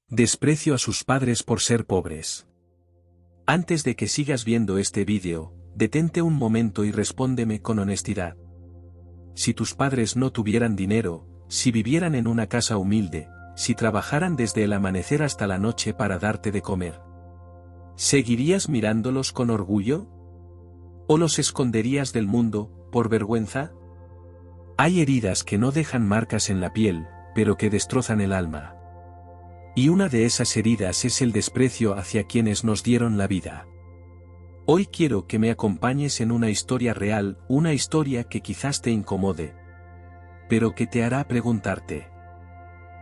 Desprecio a sus padres por ser pobres. Antes de que sigas viendo este vídeo, detente un momento y respóndeme con honestidad. Si tus padres no tuvieran dinero, si vivieran en una casa humilde, si trabajaran desde el amanecer hasta la noche para darte de comer, ¿seguirías mirándolos con orgullo? ¿O los esconderías del mundo, por vergüenza? Hay heridas que no dejan marcas en la piel, pero que destrozan el alma. Y una de esas heridas es el desprecio hacia quienes nos dieron la vida. Hoy quiero que me acompañes en una historia real, una historia que quizás te incomode, pero que te hará preguntarte: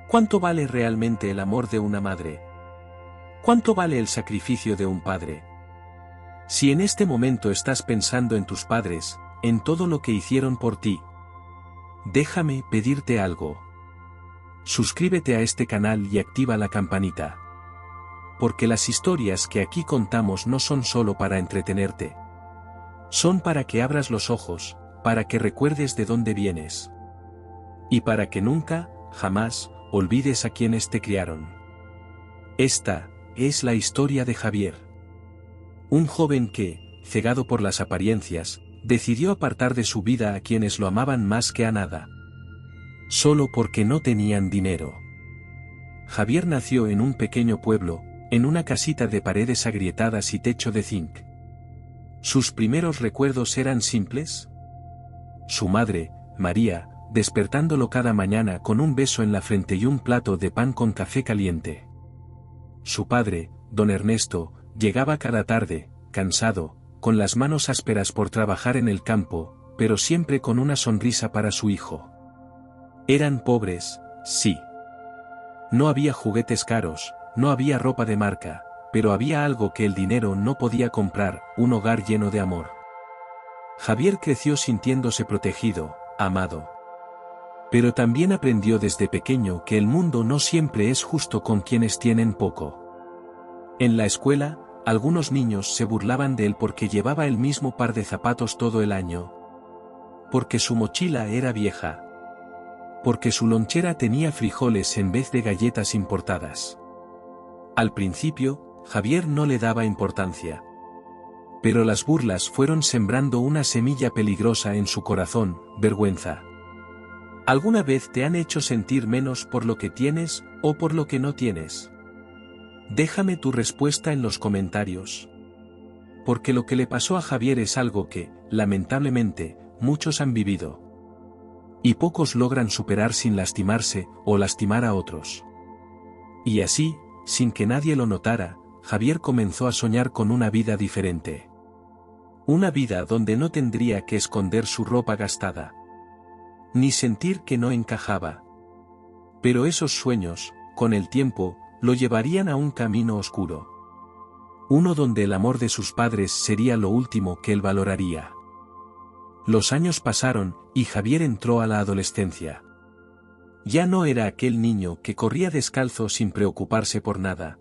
¿cuánto vale realmente el amor de una madre? ¿Cuánto vale el sacrificio de un padre? Si en este momento estás pensando en tus padres, en todo lo que hicieron por ti, déjame pedirte algo. Suscríbete a este canal y activa la campanita. Porque las historias que aquí contamos no son solo para entretenerte. Son para que abras los ojos, para que recuerdes de dónde vienes. Y para que nunca, jamás, olvides a quienes te criaron. Esta es la historia de Javier. Un joven que, cegado por las apariencias, decidió apartar de su vida a quienes lo amaban más que a nada. Solo porque no tenían dinero. Javier nació en un pequeño pueblo, en una casita de paredes agrietadas y techo de zinc. Sus primeros recuerdos eran simples. Su madre, María, despertándolo cada mañana con un beso en la frente y un plato de pan con café caliente. Su padre, don Ernesto, llegaba cada tarde, cansado, con las manos ásperas por trabajar en el campo, pero siempre con una sonrisa para su hijo. Eran pobres, sí. No había juguetes caros, no había ropa de marca, pero había algo que el dinero no podía comprar: un hogar lleno de amor. Javier creció sintiéndose protegido, amado. Pero también aprendió desde pequeño que el mundo no siempre es justo con quienes tienen poco. En la escuela, algunos niños se burlaban de él porque llevaba el mismo par de zapatos todo el año. Porque su mochila era vieja. Porque su lonchera tenía frijoles en vez de galletas importadas. Al principio, Javier no le daba importancia. Pero las burlas fueron sembrando una semilla peligrosa en su corazón: vergüenza. ¿Alguna vez te han hecho sentir menos por lo que tienes, o por lo que no tienes? Déjame tu respuesta en los comentarios. Porque lo que le pasó a Javier es algo que, lamentablemente, muchos han vivido. Y pocos logran superar sin lastimarse, o lastimar a otros. Y así, sin que nadie lo notara, Javier comenzó a soñar con una vida diferente. Una vida donde no tendría que esconder su ropa gastada. Ni sentir que no encajaba. Pero esos sueños, con el tiempo, lo llevarían a un camino oscuro. Uno donde el amor de sus padres sería lo último que él valoraría. Los años pasaron, y Javier entró a la adolescencia. Ya no era aquel niño que corría descalzo sin preocuparse por nada.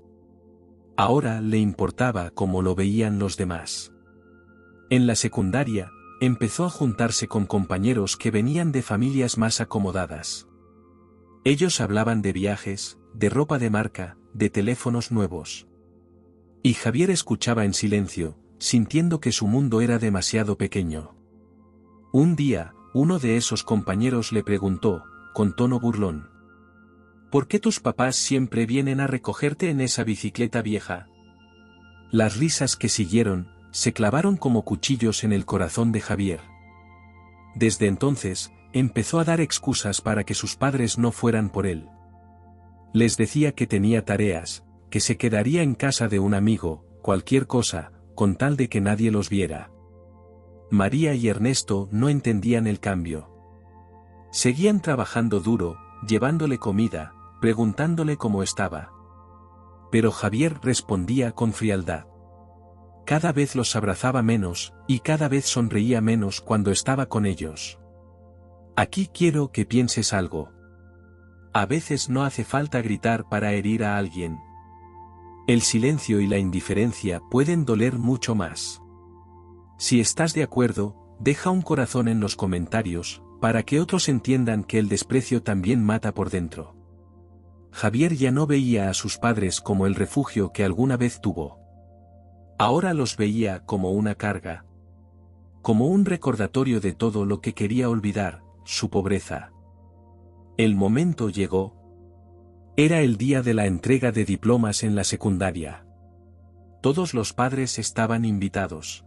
Ahora le importaba cómo lo veían los demás. En la secundaria, empezó a juntarse con compañeros que venían de familias más acomodadas. Ellos hablaban de viajes, de ropa de marca, de teléfonos nuevos. Y Javier escuchaba en silencio, sintiendo que su mundo era demasiado pequeño. Un día, uno de esos compañeros le preguntó, con tono burlón: ¿por qué tus papás siempre vienen a recogerte en esa bicicleta vieja? Las risas que siguieron, se clavaron como cuchillos en el corazón de Javier. Desde entonces, empezó a dar excusas para que sus padres no fueran por él. Les decía que tenía tareas, que se quedaría en casa de un amigo, cualquier cosa, con tal de que nadie los viera. María y Ernesto no entendían el cambio. Seguían trabajando duro, llevándole comida, preguntándole cómo estaba. Pero Javier respondía con frialdad. Cada vez los abrazaba menos, y cada vez sonreía menos cuando estaba con ellos. Aquí quiero que pienses algo. A veces no hace falta gritar para herir a alguien. El silencio y la indiferencia pueden doler mucho más. Si estás de acuerdo, deja un corazón en los comentarios, para que otros entiendan que el desprecio también mata por dentro. Javier ya no veía a sus padres como el refugio que alguna vez tuvo. Ahora los veía como una carga. Como un recordatorio de todo lo que quería olvidar, su pobreza. El momento llegó. Era el día de la entrega de diplomas en la secundaria. Todos los padres estaban invitados.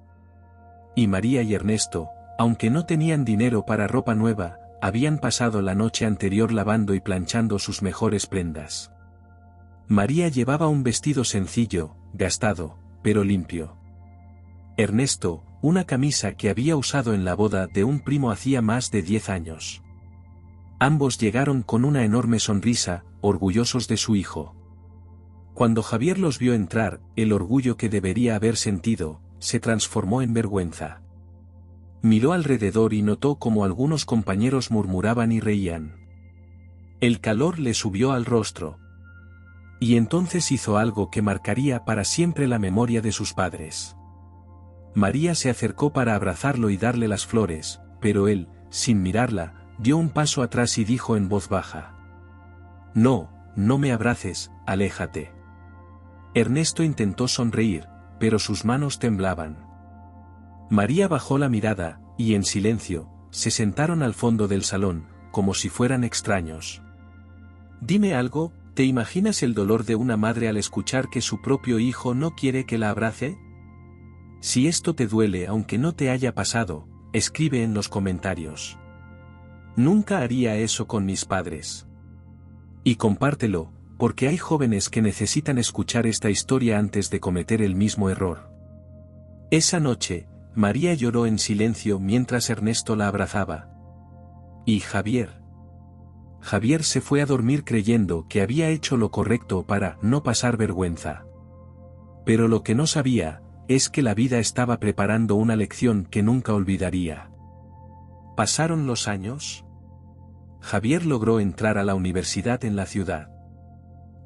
Y María y Ernesto, aunque no tenían dinero para ropa nueva, habían pasado la noche anterior lavando y planchando sus mejores prendas. María llevaba un vestido sencillo, gastado, pero limpio. Ernesto, una camisa que había usado en la boda de un primo hacía más de 10 años. Ambos llegaron con una enorme sonrisa, orgullosos de su hijo. Cuando Javier los vio entrar, el orgullo que debería haber sentido, se transformó en vergüenza. Miró alrededor y notó cómo algunos compañeros murmuraban y reían. El calor le subió al rostro. Y entonces hizo algo que marcaría para siempre la memoria de sus padres. María se acercó para abrazarlo y darle las flores, pero él, sin mirarla, dio un paso atrás y dijo en voz baja: «No, no me abraces, aléjate». Ernesto intentó sonreír, pero sus manos temblaban. María bajó la mirada, y en silencio, se sentaron al fondo del salón, como si fueran extraños. «Dime algo, ¿te imaginas el dolor de una madre al escuchar que su propio hijo no quiere que la abrace? Si esto te duele aunque no te haya pasado, escribe en los comentarios. Nunca haría eso con mis padres. Y compártelo, porque hay jóvenes que necesitan escuchar esta historia antes de cometer el mismo error». Esa noche, María lloró en silencio mientras Ernesto la abrazaba. ¿Y Javier? Javier se fue a dormir creyendo que había hecho lo correcto para no pasar vergüenza. Pero lo que no sabía, es que la vida estaba preparando una lección que nunca olvidaría. Pasaron los años. Javier logró entrar a la universidad en la ciudad.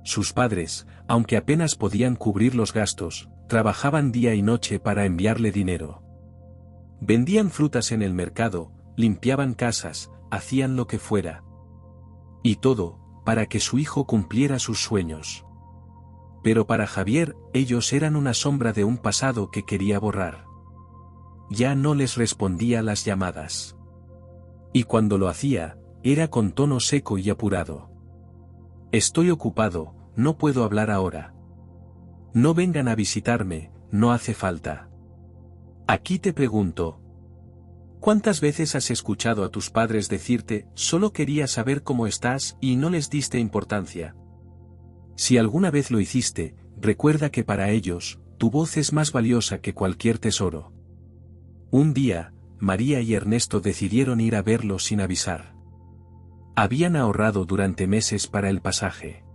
Sus padres, aunque apenas podían cubrir los gastos, trabajaban día y noche para enviarle dinero. Vendían frutas en el mercado, limpiaban casas, hacían lo que fuera. Y todo, para que su hijo cumpliera sus sueños. Pero para Javier, ellos eran una sombra de un pasado que quería borrar. Ya no les respondía las llamadas. Y cuando lo hacía, era con tono seco y apurado. «Estoy ocupado, no puedo hablar ahora. No vengan a visitarme, no hace falta». Aquí te pregunto. ¿Cuántas veces has escuchado a tus padres decirte, solo quería saber cómo estás y no les diste importancia? Si alguna vez lo hiciste, recuerda que para ellos, tu voz es más valiosa que cualquier tesoro. Un día, María y Ernesto decidieron ir a verlo sin avisar. Habían ahorrado durante meses para el pasaje.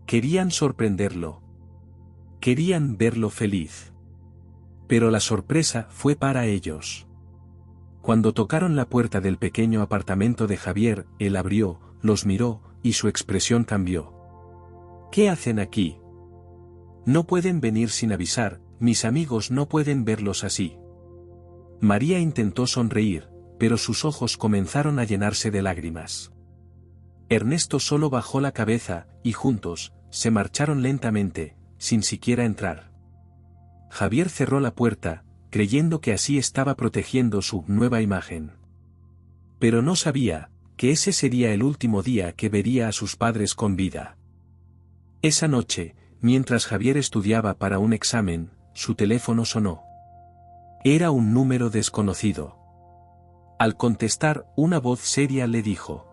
Querían sorprenderlo. Querían verlo feliz. Pero la sorpresa fue para ellos. Cuando tocaron la puerta del pequeño apartamento de Javier, él abrió, los miró, y su expresión cambió. «¿Qué hacen aquí? No pueden venir sin avisar, mis amigos no pueden verlos así». María intentó sonreír, pero sus ojos comenzaron a llenarse de lágrimas. Ernesto solo bajó la cabeza, y juntos, se marcharon lentamente, sin siquiera entrar. Javier cerró la puerta, creyendo que así estaba protegiendo su nueva imagen. Pero no sabía, que ese sería el último día que vería a sus padres con vida. Esa noche, mientras Javier estudiaba para un examen, su teléfono sonó. Era un número desconocido. Al contestar, una voz seria le dijo: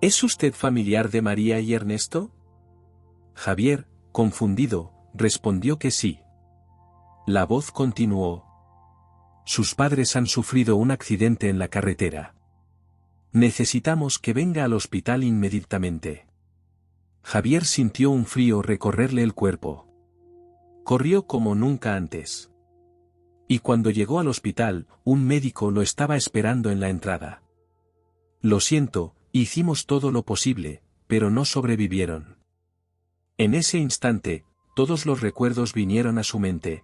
«¿Es usted familiar de María y Ernesto?». Javier, confundido, respondió que sí. La voz continuó: «Sus padres han sufrido un accidente en la carretera. Necesitamos que venga al hospital inmediatamente». Javier sintió un frío recorrerle el cuerpo. Corrió como nunca antes. Y cuando llegó al hospital, un médico lo estaba esperando en la entrada. «Lo siento, hicimos todo lo posible, pero no sobrevivieron». En ese instante, todos los recuerdos vinieron a su mente.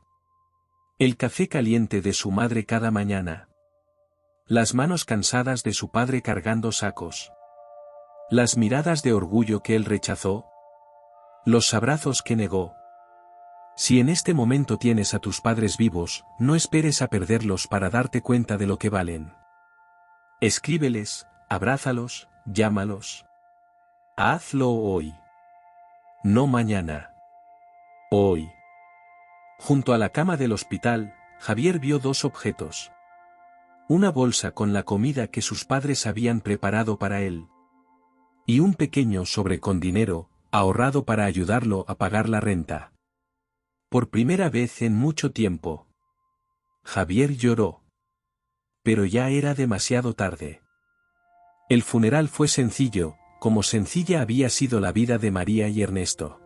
El café caliente de su madre cada mañana. Las manos cansadas de su padre cargando sacos. Las miradas de orgullo que él rechazó. Los abrazos que negó. Si en este momento tienes a tus padres vivos, no esperes a perderlos para darte cuenta de lo que valen. Escríbeles, abrázalos, llámalos. Hazlo hoy. No mañana. Hoy. Junto a la cama del hospital, Javier vio dos objetos. Una bolsa con la comida que sus padres habían preparado para él. Y un pequeño sobre con dinero, ahorrado para ayudarlo a pagar la renta. Por primera vez en mucho tiempo. Javier lloró. Pero ya era demasiado tarde. El funeral fue sencillo, como sencilla había sido la vida de María y Ernesto.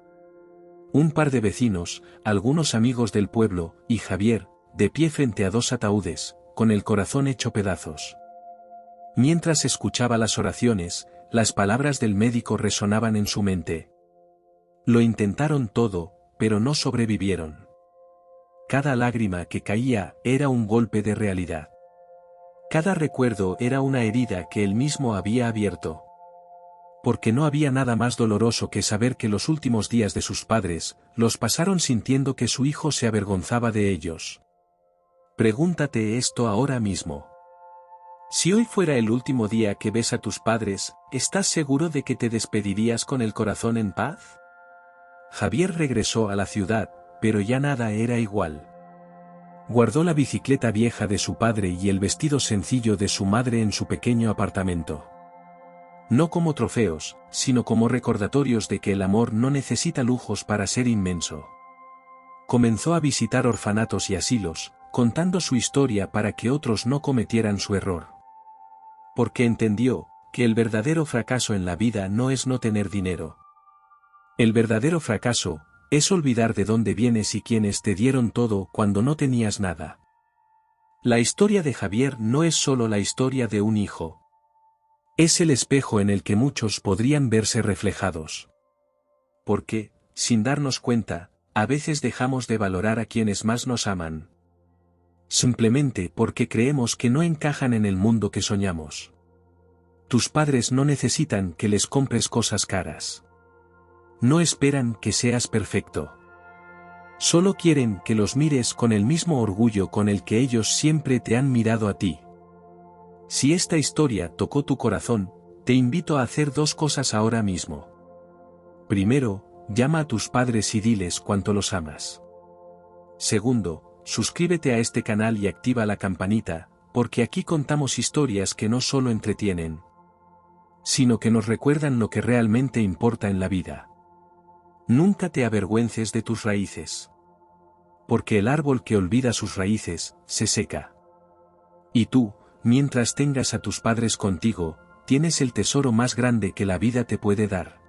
Un par de vecinos, algunos amigos del pueblo, y Javier, de pie frente a dos ataúdes, con el corazón hecho pedazos. Mientras escuchaba las oraciones, las palabras del médico resonaban en su mente. Lo intentaron todo, pero no sobrevivieron. Cada lágrima que caía era un golpe de realidad. Cada recuerdo era una herida que él mismo había abierto. Porque no había nada más doloroso que saber que los últimos días de sus padres, los pasaron sintiendo que su hijo se avergonzaba de ellos. Pregúntate esto ahora mismo. Si hoy fuera el último día que ves a tus padres, ¿estás seguro de que te despedirías con el corazón en paz? Javier regresó a la ciudad, pero ya nada era igual. Guardó la bicicleta vieja de su padre y el vestido sencillo de su madre en su pequeño apartamento. No como trofeos, sino como recordatorios de que el amor no necesita lujos para ser inmenso. Comenzó a visitar orfanatos y asilos, contando su historia para que otros no cometieran su error. Porque entendió que el verdadero fracaso en la vida no es no tener dinero. El verdadero fracaso es olvidar de dónde vienes y quienes te dieron todo cuando no tenías nada. La historia de Javier no es solo la historia de un hijo. Es el espejo en el que muchos podrían verse reflejados. Porque, sin darnos cuenta, a veces dejamos de valorar a quienes más nos aman. Simplemente porque creemos que no encajan en el mundo que soñamos. Tus padres no necesitan que les compres cosas caras. No esperan que seas perfecto. Solo quieren que los mires con el mismo orgullo con el que ellos siempre te han mirado a ti. Si esta historia tocó tu corazón, te invito a hacer dos cosas ahora mismo. Primero, llama a tus padres y diles cuánto los amas. Segundo, suscríbete a este canal y activa la campanita, porque aquí contamos historias que no solo entretienen, sino que nos recuerdan lo que realmente importa en la vida. Nunca te avergüences de tus raíces. Porque el árbol que olvida sus raíces, se seca. Y tú, mientras tengas a tus padres contigo, tienes el tesoro más grande que la vida te puede dar.